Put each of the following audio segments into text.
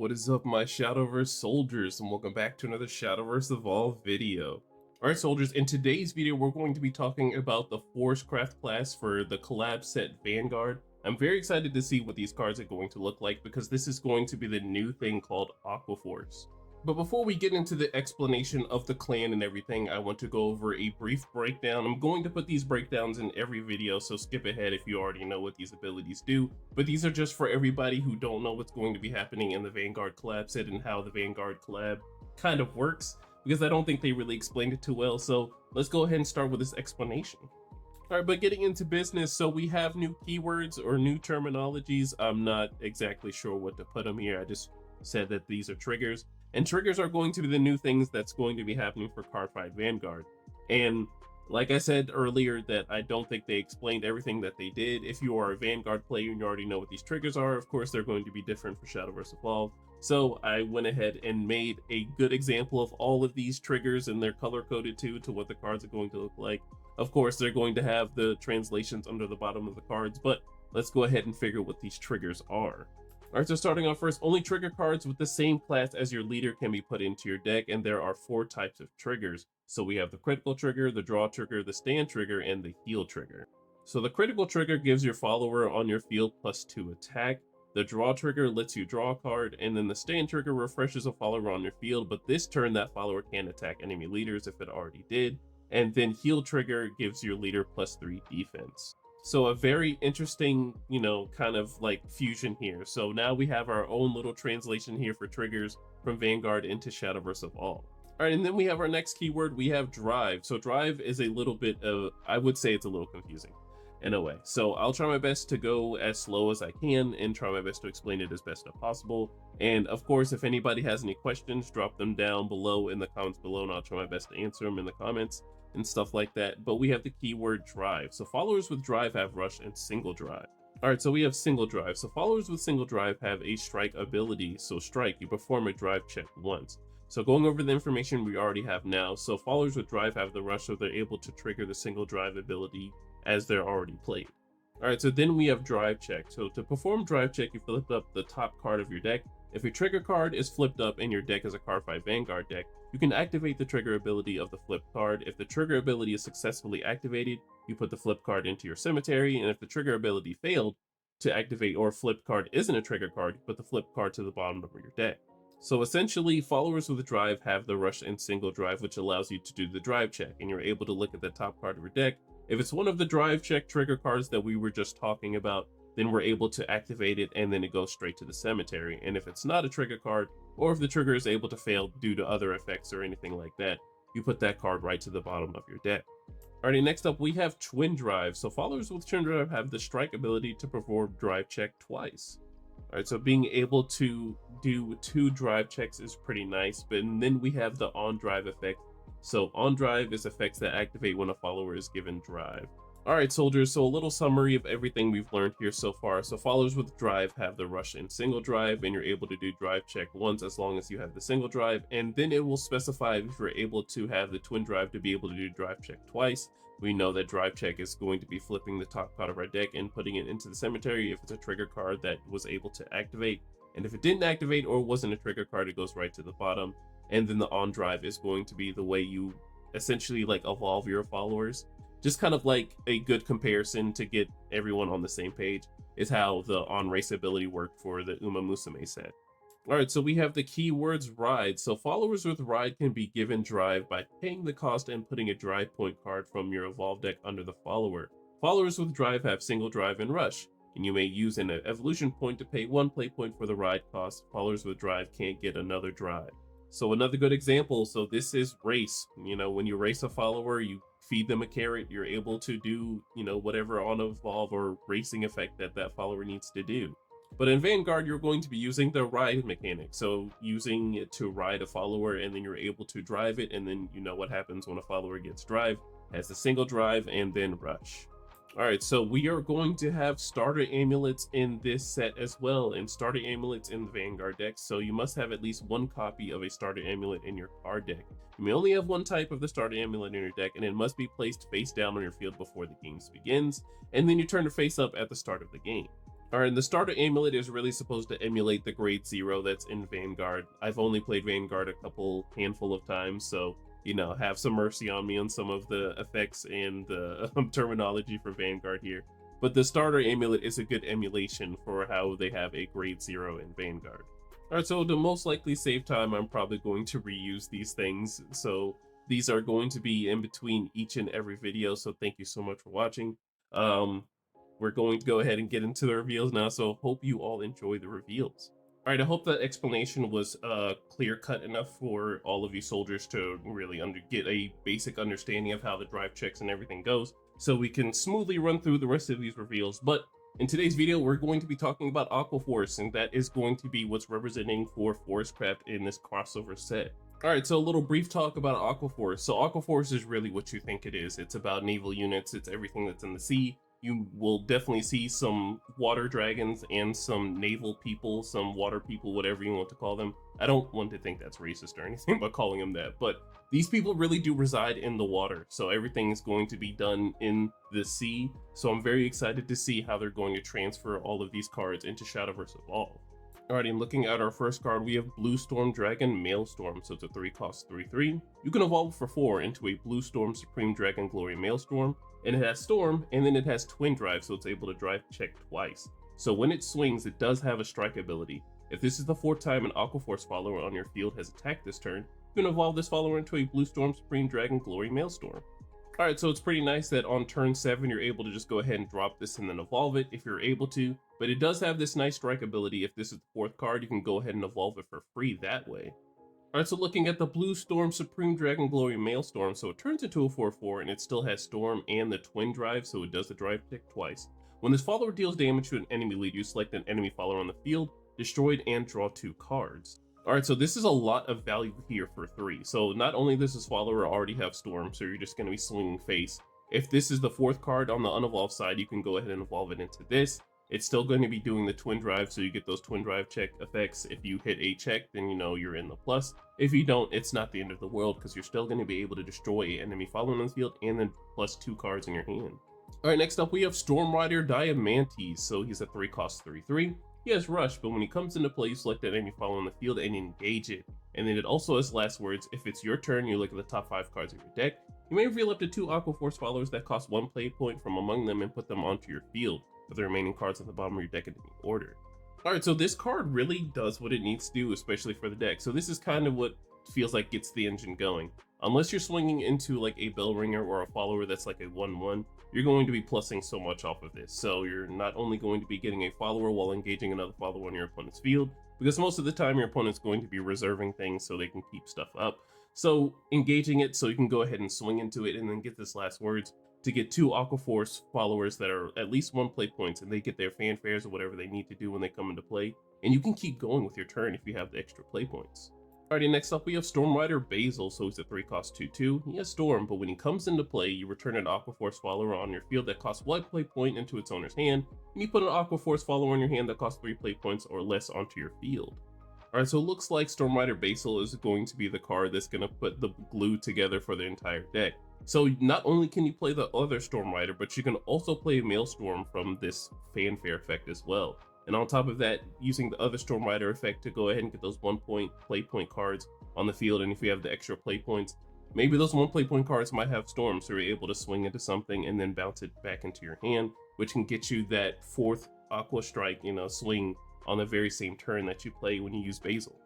What is up, my Shadowverse soldiers, and welcome back to another Shadowverse Evolve video. Alright soldiers, in today's video we're going to be talking about the Forcecraft class for the collab set Vanguard. I'm very excited to see what these cards are going to look like because this is going to be the new thing called Aquaforce. But before we get into the explanation of the clan and everything, I want to go over a brief breakdown. I'm going to put these breakdowns in every video, so skip ahead if you already know what these abilities do. But these are just for everybody who don't know what's going to be happening in the Vanguard collab set and how the Vanguard collab kind of works, because I don't think they really explained it too well. So let's go ahead and start with this explanation. Alright, but getting into business, so we have new keywords or new terminologies. I'm not exactly sure what to put them here. I just said that these are triggers. And triggers are going to be the new things that's going to be happening for Cardfight Vanguard. And like I said earlier, that I don't think they explained everything that they did. If you are a Vanguard player and you already know what these triggers are, of course they're going to be different for Shadowverse Evolve. So I went ahead and made a good example of all of these triggers, and they're color coded too to what the cards are going to look like. Of course, they're going to have the translations under the bottom of the cards, but let's go ahead and figure what these triggers are. Alright, so starting off first, only trigger cards with the same class as your leader can be put into your deck, and there are 4 types of triggers. So we have the critical trigger, the draw trigger, the stand trigger, and the heal trigger. So the critical trigger gives your follower on your field +2 attack. The draw trigger lets you draw a card, and then the stand trigger refreshes a follower on your field, but this turn that follower can't attack enemy leaders if it already did. And then heal trigger gives your leader +3 defense. So a very interesting, kind of like fusion here. So now we have our own little translation here for triggers from Vanguard into Shadowverse Evolve. All right, and then we have our next keyword. We have drive. So drive is a little bit of, I would say it's a little confusing in a way. So I'll try my best to go as slow as I can and try my best to explain it as best as possible. And of course, if anybody has any questions, drop them down below in the comments below, and I'll try my best to answer them in the comments and stuff like that. But we have the keyword drive. So followers with drive have rush and single drive. All right, so we have single drive. So followers with single drive have a strike ability. So strike, you perform a drive check once. So going over the information we already have now. So followers with drive have the rush, so they're able to trigger the single drive ability as they're already played. All right, so then we have drive check. So to perform drive check, you flip up the top card of your deck. If a trigger card is flipped up and your deck is a Cardfight Vanguard deck, you can activate the trigger ability of the flip card. If the trigger ability is successfully activated, you put the flip card into your cemetery, and if the trigger ability failed to activate or flip card isn't a trigger card, you put the flip card to the bottom of your deck. So essentially, followers with drive have the rush and single drive, which allows you to do the drive check, and you're able to look at the top card of your deck. If it's one of the drive check trigger cards that we were just talking about, then we're able to activate it, and then it goes straight to the cemetery. And if it's not a trigger card, or if the trigger is able to fail due to other effects or anything like that, you put that card right to the bottom of your deck. Alrighty, next up we have twin drive. So followers with twin drive have the strike ability to perform drive check twice. Alright, so being able to do 2 drive checks is pretty nice. But then we have the on drive effect. So on drive is effects that activate when a follower is given drive. Alright soldiers, so a little summary of everything we've learned here so far. So followers with drive have the rush and single drive, and you're able to do drive check once as long as you have the single drive, and then it will specify if you're able to have the twin drive to be able to do drive check twice. We know that drive check is going to be flipping the top card of our deck and putting it into the cemetery if it's a trigger card that was able to activate. And if it didn't activate or wasn't a trigger card, it goes right to the bottom. And then the on drive is going to be the way you essentially like evolve your followers. Just kind of like a good comparison to get everyone on the same page is how the on race ability worked for the Uma Musume set. Alright, so we have the keywords ride. So followers with ride can be given drive by paying the cost and putting a drive point card from your evolved deck under the follower. Followers with drive have single drive and rush, and you may use an evolution point to pay 1 play point for the ride cost. Followers with drive can't get another drive. So another good example, so this is race. When you race a follower, you feed them a carrot, you're able to do, whatever on evolve or racing effect that follower needs to do. But in Vanguard, you're going to be using the ride mechanic. So using it to ride a follower, and then you're able to drive it, and then you know what happens when a follower gets drive, has a single drive, and then rush. Alright, so we are going to have starter amulets in this set as well, and starter amulets in the Vanguard deck, so you must have at least 1 copy of a starter amulet in your card deck. You may only have 1 type of the starter amulet in your deck, and it must be placed face down on your field before the game begins, and then you turn to face up at the start of the game. Alright, the starter amulet is really supposed to emulate the grade 0 that's in Vanguard. I've only played Vanguard a handful of times, so, you know, have some mercy on me on some of the effects and the terminology for Vanguard here. But the starter amulet is a good emulation for how they have a grade 0 in Vanguard. Alright, so to most likely save time, I'm probably going to reuse these things, so these are going to be in between each and every video, so thank you so much for watching. We're going to go ahead and get into the reveals now, so hope you all enjoy the reveals. All right, I hope that explanation was clear cut enough for all of you soldiers to really get a basic understanding of how the drive checks and everything goes, so we can smoothly run through the rest of these reveals. But in today's video, we're going to be talking about Aquaforce, and that is going to be what's representing for Force Craft in this crossover set. All right, so a little brief talk about Aquaforce. So Aquaforce is really what you think it is. It's about naval units, it's everything that's in the sea. You will definitely see some water dragons and some naval people, some water people, whatever you want to call them. I don't want to think that's racist or anything by calling them that, but these people really do reside in the water, so everything is going to be done in the sea. So I'm very excited to see how they're going to transfer all of these cards into Shadowverse Evolve. Alrighty, and looking at our first card, we have Blue Storm Dragon Maelstrom. So it's a 3-cost 3/3. You can evolve for 4 into a Blue Storm Supreme Dragon Glory Maelstrom. And it has Storm, and then it has Twin Drive, so it's able to drive check twice. So when it swings, it does have a strike ability. If this is the 4th time an Aquaforce follower on your field has attacked this turn, you can evolve this follower into a Blue Storm Supreme Dragon Glory Maelstrom. Alright, so it's pretty nice that on turn 7 you're able to just go ahead and drop this and then evolve it if you're able to, but it does have this nice strike ability. If this is the 4th card, you can go ahead and evolve it for free that way. Alright, so looking at the Blue Storm Supreme Dragon Glory Maelstrom, so it turns into a 4/4 and it still has Storm and the Twin Drive, so it does the drive tick twice. When this follower deals damage to an enemy lead, you select an enemy follower on the field, destroy it, and draw 2 cards. Alright, so this is a lot of value here for 3. So not only does this follower already have Storm, so you're just going to be swinging face. If this is the 4th card on the unevolved side, you can go ahead and evolve it into this. It's still going to be doing the Twin Drive, so you get those Twin Drive check effects. If you hit a check, then you know you're in the plus. If you don't, it's not the end of the world, because you're still going to be able to destroy an enemy following on the field and then plus 2 cards in your hand. Alright, next up we have Storm RiderDiamantes. So he's a 3-cost 3/3. He has Rush, but when he comes into play, you select that enemy following the field and engage it. And then it also has last words. If it's your turn, you look at the top 5 cards of your deck. You may reveal up to 2 Aquaforce followers that cost 1 play point from among them and put them onto your field, with the remaining cards at the bottom of your deck in any order. Alright, so this card really does what it needs to do, especially for the deck. So this is kind of what feels like gets the engine going. Unless you're swinging into like a bell ringer or a follower that's like a 1/1, you're going to be plussing so much off of this. So you're not only going to be getting a follower while engaging another follower on your opponent's field, because most of the time your opponent's going to be reserving things so they can keep stuff up. So engaging it so you can go ahead and swing into it and then get this last words to get 2 Aquaforce followers that are at least 1 play points, and they get their fanfares or whatever they need to do when they come into play, and you can keep going with your turn if you have the extra play points. Alrighty, next up we have Storm Rider Basil. So he's a 3-cost 2/2. He has Storm, but when he comes into play, you return an Aquaforce follower on your field that costs 1 play point into its owner's hand, and you put an Aquaforce follower on your hand that costs 3 play points or less onto your field. Alright, so it looks like Storm Rider Basil is going to be the card that's going to put the glue together for the entire deck. So not only can you play the other Storm Rider, but you can also play Maelstrom from this fanfare effect as well. And on top of that, using the other Storm Rider effect to go ahead and get those 1 point play point cards on the field, and if you have the extra play points, maybe those 1 play point cards might have Storm, so you're able to swing into something and then bounce it back into your hand, which can get you that 4th Aqua Strike, swing on the very same turn that you play when you use Basil.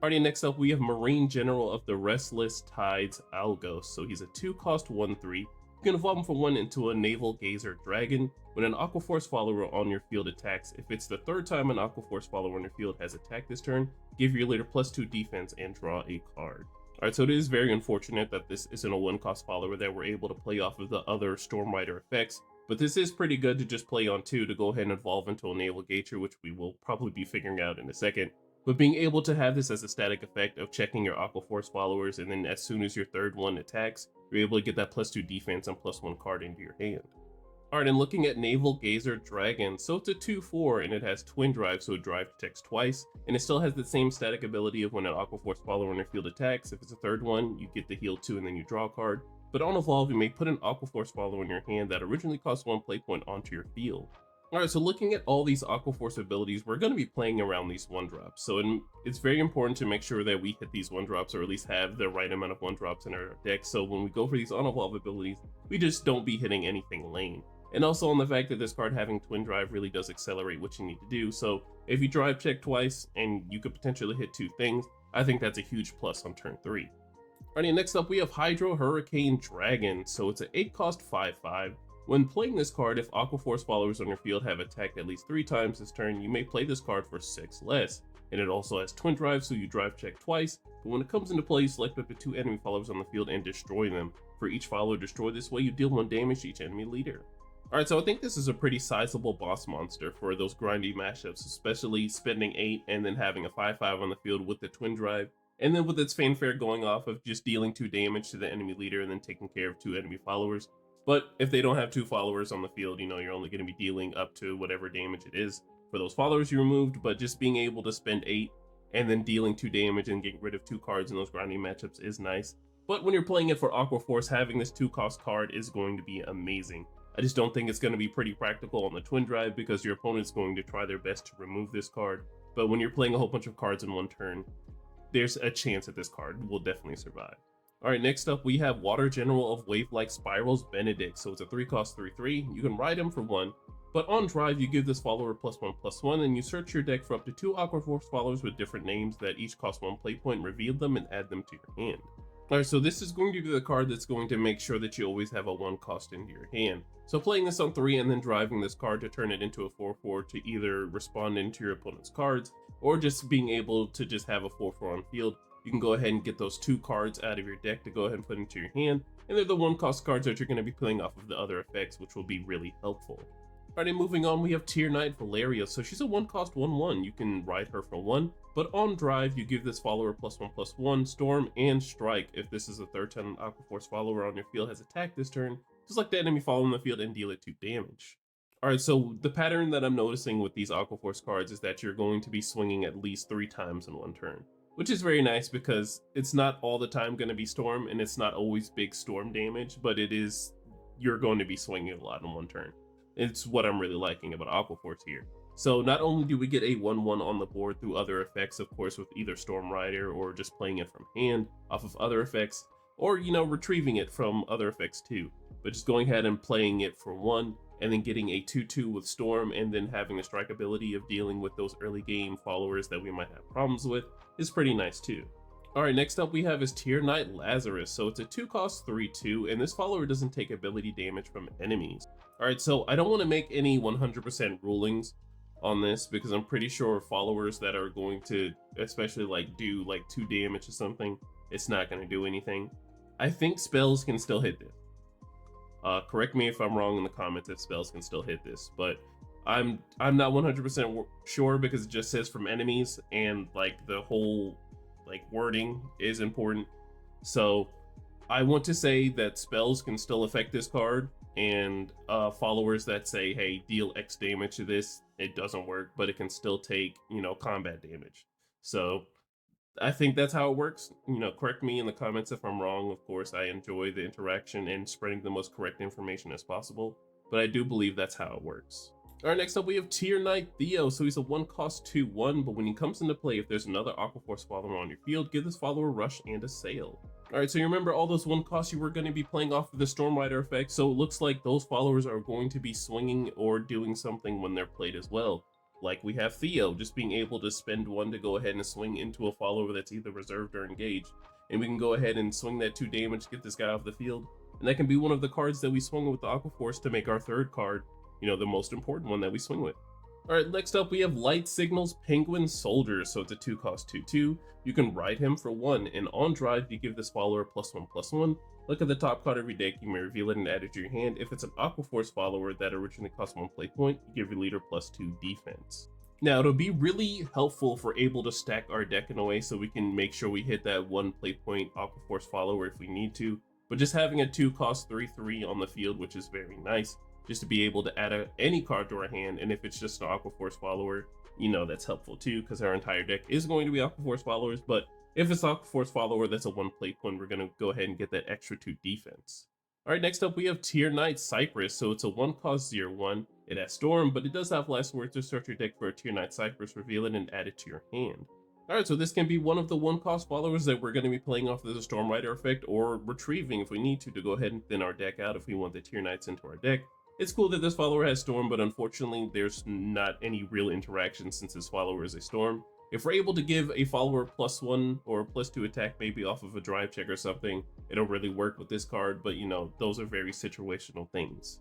Alrighty, next up we have Marine General of the Restless Tides Algos. So he's a 2-cost 1/3. You can evolve him for 1 into a Naval Gazer Dragon. When an Aquaforce follower on your field attacks, if it's the 3rd time an Aquaforce follower on your field has attacked this turn, give your leader +2 defense and draw a card. Alright, so it is very unfortunate that this isn't a 1-cost follower that we're able to play off of the other Storm Rider effects, but this is pretty good to just play on 2 to go ahead and evolve into a Naval Gazer, which we will probably be figuring out in a second. But being able to have this as a static effect of checking your Aquaforce followers, and then as soon as your 3rd one attacks, you're able to get that +2 defense and +1 card into your hand. Alright, and looking at Naval Gazer Dragon, so it's a 2/4 and it has Twin Drive, so it drive detects twice, and it still has the same static ability of when an Aquaforce follower on your field attacks. If it's a 3rd one, you get the heal 2 and then you draw a card. But on evolve, you may put an Aquaforce follower in your hand that originally cost 1 play point onto your field. Alright, so looking at all these Aquaforce abilities, we're going to be playing around these 1-drops. It's very important to make sure that we hit these 1-drops, or at least have the right amount of 1-drops in our deck, so when we go for these on-evolve abilities, we just don't be hitting anything lame. And also on the fact that this card having Twin Drive really does accelerate what you need to do, so if you drive check twice and you could potentially hit 2 things, I think that's a huge plus on turn 3. Alrighty, next up we have Hydro Hurricane Dragon, so it's an 8 cost 5/5. When playing this card, if Aquaforce followers on your field have attacked at least 3 times this turn, you may play this card for 6 less. And it also has Twin Drive, so you drive check twice, but when it comes into play, you select up to 2 enemy followers on the field and destroy them. For each follower destroyed this way, you deal 1 damage to each enemy leader. Alright, so I think this is a pretty sizable boss monster for those grindy matchups, especially spending 8 and then having a 5/5 on the field with the Twin Drive, and then with its fanfare going off of just dealing 2 damage to the enemy leader and then taking care of 2 enemy followers. But if they don't have 2 followers on the field, you're only going to be dealing up to whatever damage it is for those followers you removed, but just being able to spend 8 and then dealing 2 damage and getting rid of 2 cards in those grinding matchups is nice. But when you're playing it for Aquaforce, having this 2-cost card is going to be amazing. I just don't think it's going to be pretty practical on the Twin Drive because your opponent's going to try their best to remove this card. But when you're playing a whole bunch of cards in one turn, there's a chance that this card will definitely survive. Alright, next up we have Water General of Wave-like Spirals Benedict. So it's a 3 cost 3/3. You can ride him for 1, but on drive you give this follower +1/+1 and you search your deck for up to 2 Aquaforce followers with different names that each cost 1 play point, reveal them and add them to your hand. Alright, so this is going to be the card that's going to make sure that you always have a 1 cost into your hand. So playing this on 3 and then driving this card to turn it into a 4/4 to either respond into your opponent's cards, or just being able to just have a 4/4 on field, you can go ahead and get those 2 cards out of your deck to go ahead and put into your hand, and they're the 1-cost cards that you're going to be playing off of the other effects, which will be really helpful. Alright, moving on, we have Tier Knight Valeria. So she's a 1-cost 1/1. You can ride her for 1, but on drive, you give this follower +1/+1, Storm, and Strike. If this is the 3rd time an Aquaforce follower on your field has attacked this turn, select the enemy follower on the field and deal it 2 damage. Alright, so the pattern that I'm noticing with these Aquaforce cards is that you're going to be swinging at least 3 times in one turn, which is very nice because it's not all the time going to be Storm, and it's not always big Storm damage, but you're going to be swinging a lot in one turn. It's what I'm really liking about Aquaforce here. So not only do we get a 1/1 on the board through other effects, of course, with either Storm Rider or just playing it from hand off of other effects, or, retrieving it from other effects too, but just going ahead and playing it for 1, and then getting a 2/2 with Storm, and then having the strike ability of dealing with those early game followers that we might have problems with is pretty nice too. Alright, next up we have is Tier Knight Lazarus. So it's a 2-cost 3/2, and this follower doesn't take ability damage from enemies. Alright, so I don't want to make any 100% rulings on this because I'm pretty sure followers that are going to especially do 2 damage or something, it's not going to do anything. I think spells can still hit this. Correct me if I'm wrong in the comments if spells can still hit this, but I'm not 100% sure because it just says from enemies, and the whole wording is important. So I want to say that spells can still affect this card, and followers that say, hey, deal X damage to this, it doesn't work, but it can still take, combat damage. So I think that's how it works. Correct me in the comments if I'm wrong. Of course, I enjoy the interaction and spreading the most correct information as possible, but I do believe that's how it works. Alright, next up we have Tier Knight Theo. So he's a 1-cost 2/1, but when he comes into play, if there's another Aquaforce follower on your field, give this follower Rush and a Sail. Alright, so you remember all those 1 costs you were going to be playing off of the Storm Rider effect, so it looks like those followers are going to be swinging or doing something when they're played as well. Like we have Theo, just being able to spend 1 to go ahead and swing into a follower that's either reserved or engaged, and we can go ahead and swing that 2 damage, get this guy off the field, and that can be one of the cards that we swung with the Aquaforce to make our 3rd card, the most important one that we swing with. Alright, next up we have Light Signals Penguin Soldier. So it's a 2-cost 2/2. You can ride him for 1, and on drive you give this follower +1/+1. Look at the top card of your deck, you may reveal it and add it to your hand. If it's an Aquaforce follower that originally cost 1 play point, you give your leader +2 defense. Now it'll be really helpful if we're able to stack our deck in a way so we can make sure we hit that 1 play point Aquaforce follower if we need to. But just having a 2-cost 3/3 on the field, which is very nice, just to be able to add any card to our hand, and if it's just an Aquaforce follower, that's helpful too, because our entire deck is going to be Aquaforce followers, but if it's Aquaforce follower that's a 1 play point, we're going to go ahead and get that extra 2 defense. Alright, next up we have Tier Knight Cypress. So it's a 1-cost 0/1, It has Storm, but it does have last word, to search your deck for a tier 9 Cypress, reveal it, and add it to your hand. Alright, so this can be one of the 1-cost followers that we're going to be playing off as a Storm Rider effect, or retrieving if we need to go ahead and thin our deck out if we want the tier 9s into our deck. It's cool that this follower has Storm, but unfortunately there's not any real interaction since this follower is a Storm. If we're able to give a follower +1 or +2 attack maybe off of a drive check or something, it'll really work with this card, but you know, those are very situational things.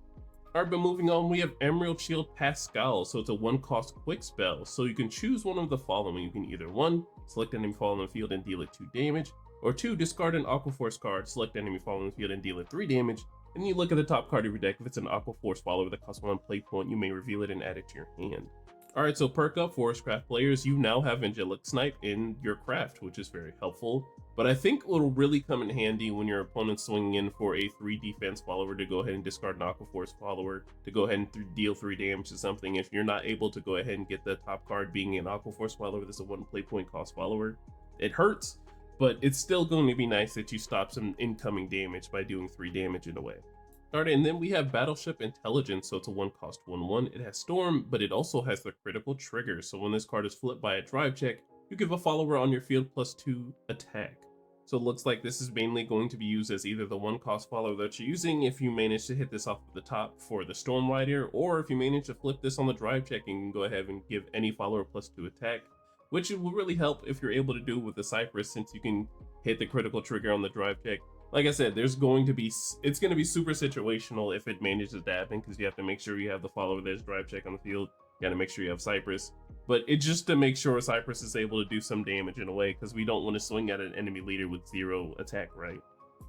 Alright, but moving on, we have Emerald Shield Pascal, so it's a 1-cost quick spell, so you can choose one of the following. You can either 1, select enemy fallen on the field and deal it 2 damage, or 2, discard an Aquaforce card, select enemy fallen on the field and deal it 3 damage, and then you look at the top card of your deck. If it's an Aquaforce follower that costs 1 play point, you may reveal it and add it to your hand. Alright, so perk up Forestcraft players, you now have Angelic Snipe in your craft, which is very helpful. But I think it'll really come in handy when your opponent's swinging in for a 3 defense follower to go ahead and discard an Aquaforce follower to go ahead and deal 3 damage to something. If you're not able to go ahead and get the top card being an Aquaforce follower that's a 1 play point cost follower, it hurts, but it's still going to be nice that you stop some incoming damage by doing 3 damage in a way. Alright, and then we have Battleship Intelligence, so it's a 1-cost 1/1. It has Storm, but it also has the critical trigger, so when this card is flipped by a drive check, you give a follower on your field +2 attack. So it looks like this is mainly going to be used as either the 1-cost follower that you're using if you manage to hit this off of the top for the Storm Rider, or if you manage to flip this on the drive check, you can go ahead and give any follower +2 attack, which will really help if you're able to do it with the Cypress, since you can hit the critical trigger on the drive check. Like I said, it's going to be super situational if it manages to happen, because you have to make sure you have the follower that's drive check on the field. You gotta make sure you have Cypress, but it's just to make sure Cypress is able to do some damage in a way, because we don't want to swing at an enemy leader with 0 attack, right?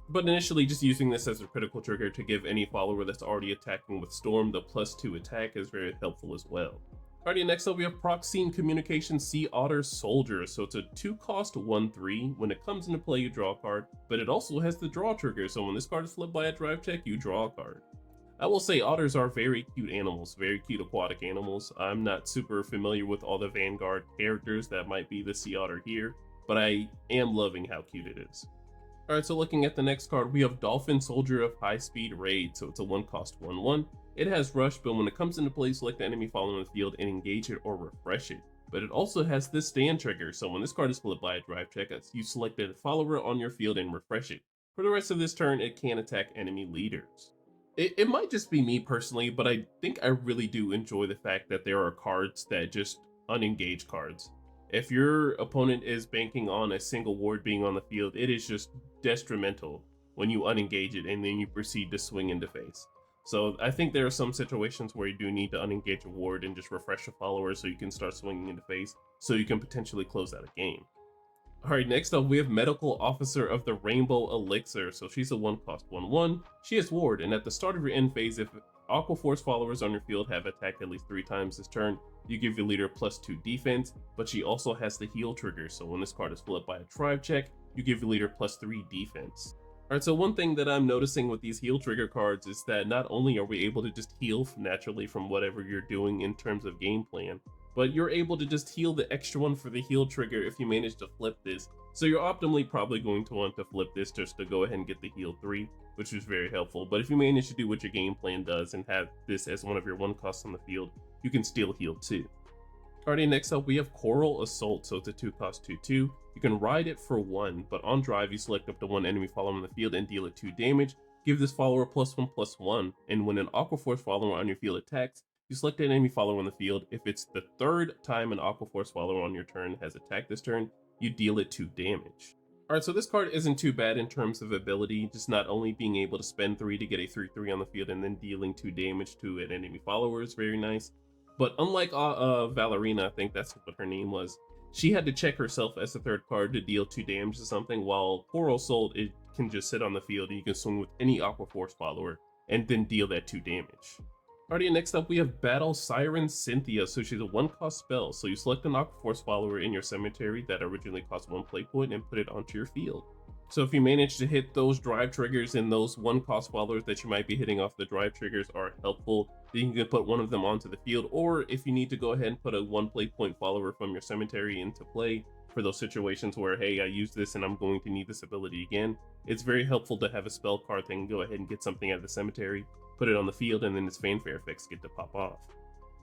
But initially, just using this as a critical trigger to give any follower that's already attacking with Storm the +2 attack is very helpful as well. Alrighty, next up we have Proxine Communication Sea Otter Soldier. So it's a 2-cost 1/3. When it comes into play, you draw a card, but it also has the draw trigger, so when this card is flipped by a drive check, you draw a card. I will say otters are very cute animals, very cute aquatic animals. I'm not super familiar with all the Vanguard characters that might be the sea otter here, but I am loving how cute it is. Alright, so looking at the next card, we have Dolphin Soldier of High Speed Raid. So it's a 1-cost 1/1. It has Rush, but when it comes into play, select the enemy following the field and engage it or refresh it. But it also has this stand trigger, so when this card is flipped by a drive check, you select a follower on your field and refresh it. For the rest of this turn, it can attack enemy leaders. It might just be me personally, but I think I really do enjoy the fact that there are cards that just unengage cards. If your opponent is banking on a single ward being on the field, it is just detrimental when you unengage it and then you proceed to swing into face. So I think there are some situations where you do need to unengage a ward and just refresh a follower so you can start swinging into face, so you can potentially close out a game. Alright, next up we have Medical Officer of the Rainbow Elixir. So she's a 1-cost 1/1. She has ward, and at the start of your end phase, if Aquaforce followers on your field have attacked at least 3 times this turn, you give your leader +2 defense, but she also has the heal trigger, so when this card is flipped by a drive check, you give your leader +3 defense. Alright, so one thing that I'm noticing with these heal trigger cards is that not only are we able to just heal naturally from whatever you're doing in terms of game plan, but you're able to just heal the extra one for the heal trigger if you manage to flip this. So you're optimally probably going to want to flip this just to go ahead and get the heal 3, which is very helpful. But if you manage to do what your game plan does and have this as one of your 1-costs on the field, you can still heal 2. Alrighty, next up we have Coral Assault. So it's a 2-cost 2/2. You can ride it for 1, but on drive you select up to 1 enemy follower on the field and deal it 2 damage. Give this follower +1/+1, and when an Aquaforce follower on your field attacks, you select an enemy follower on the field. If it's the 3rd time an Aquaforce follower on your turn has attacked this turn, you deal it 2 damage. Alright, so this card isn't too bad in terms of ability, just not only being able to spend 3 to get a 3/3 on the field and then dealing 2 damage to an enemy follower is very nice. But unlike Valerina, I think that's what her name was, she had to check herself as the 3rd card to deal 2 damage to something, while Coral Assault, it can just sit on the field and you can swing with any Aquaforce follower and then deal that 2 damage. Alrighty, next up we have Battle Siren Cynthia. So she's a 1-cost spell, so you select an Aquaforce follower in your cemetery that originally cost 1 play point and put it onto your field. So if you manage to hit those drive triggers and those 1-cost followers that you might be hitting off the drive triggers are helpful, then you can put one of them onto the field. Or if you need to go ahead and put a 1 play point follower from your cemetery into play for those situations where, hey, I use this and I'm going to need this ability again, it's very helpful to have a spell card that can go ahead and get something out of the cemetery put it on the field, and then its fanfare effects get to pop off.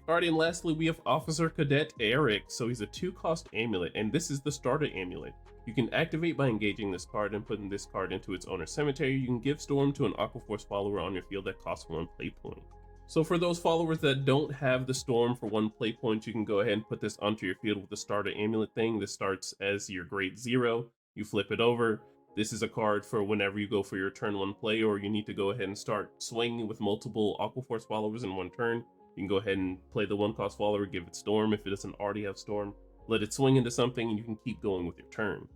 Alrighty, and lastly, we have Officer Cadet Eric. So he's a 2-cost amulet, and this is the starter amulet. You can activate by engaging this card and putting this card into its owner's cemetery. You can give Storm to an Aquaforce follower on your field that costs 1 play point. So for those followers that don't have the Storm for 1 play point, you can go ahead and put this onto your field with the starter amulet thing. This starts as your grade 0. You flip it over. This is a card for whenever you go for your turn 1 play, or you need to go ahead and start swinging with multiple Aquaforce followers in 1 turn. You can go ahead and play the 1-cost follower, give it Storm if it doesn't already have Storm. Let it swing into something, and you can keep going with your turn.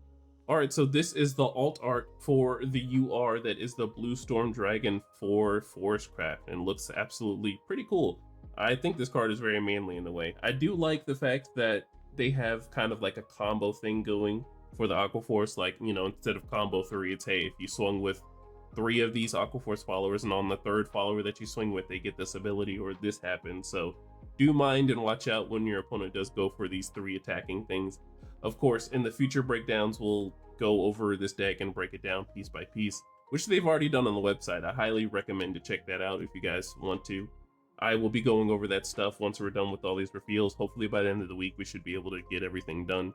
Alright, so this is the alt art for the UR that is the Blue Storm Dragon for Forestcraft, and looks absolutely pretty cool. I think this card is very manly in a way. I do like the fact that they have kind of like a combo thing going for the Aquaforce. Like, you know, instead of combo 3, it's, hey, if you swung with 3 of these Aquaforce followers, and on the 3rd follower that you swing with, they get this ability or this happens. So do mind and watch out when your opponent does go for these 3 attacking things. Of course, in the future breakdowns, we'll go over this deck and break it down piece by piece, which they've already done on the website. I highly recommend to check that out if you guys want to. I will be going over that stuff once we're done with all these reveals. Hopefully by the end of the week, we should be able to get everything done.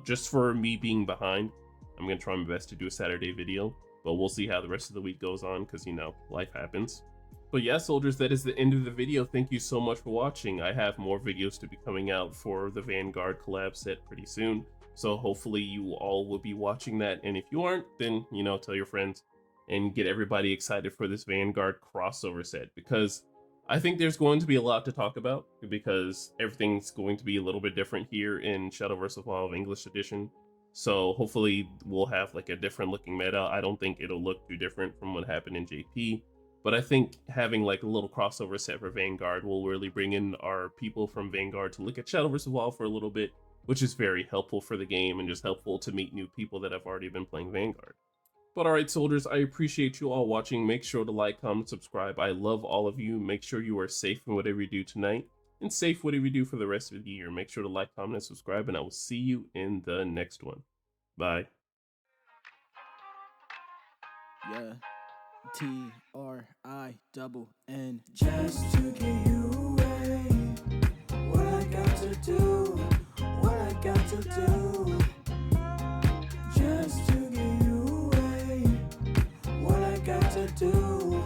Just for me being behind, I'm going to try my best to do a Saturday video. But we'll see how the rest of the week goes on, because, you know, life happens. But yeah, soldiers, that is the end of the video. Thank you so much for watching. I have more videos to be coming out for the Vanguard collab set pretty soon. So hopefully you all will be watching that. And if you aren't, then, you know, tell your friends and get everybody excited for this Vanguard crossover set. Because I think there's going to be a lot to talk about, because everything's going to be a little bit different here in Shadowverse Evolve English Edition. So hopefully we'll have like a different looking meta. I don't think it'll look too different from what happened in JP, but I think having like a little crossover set for Vanguard will really bring in our people from Vanguard to look at Shadowverse Evolve for a little bit, which is very helpful for the game and just helpful to meet new people that have already been playing Vanguard. But alright, soldiers, I appreciate you all watching. Make sure to like, comment, subscribe. I love all of you. Make sure you are safe in whatever you do tonight, and safe whatever you do for the rest of the year. Make sure to like, comment, and subscribe, and I will see you in the next one. Bye. Yeah. TRINN. Just to get you away. What I got to do. What I got to do. Just to get you away. What I got to do.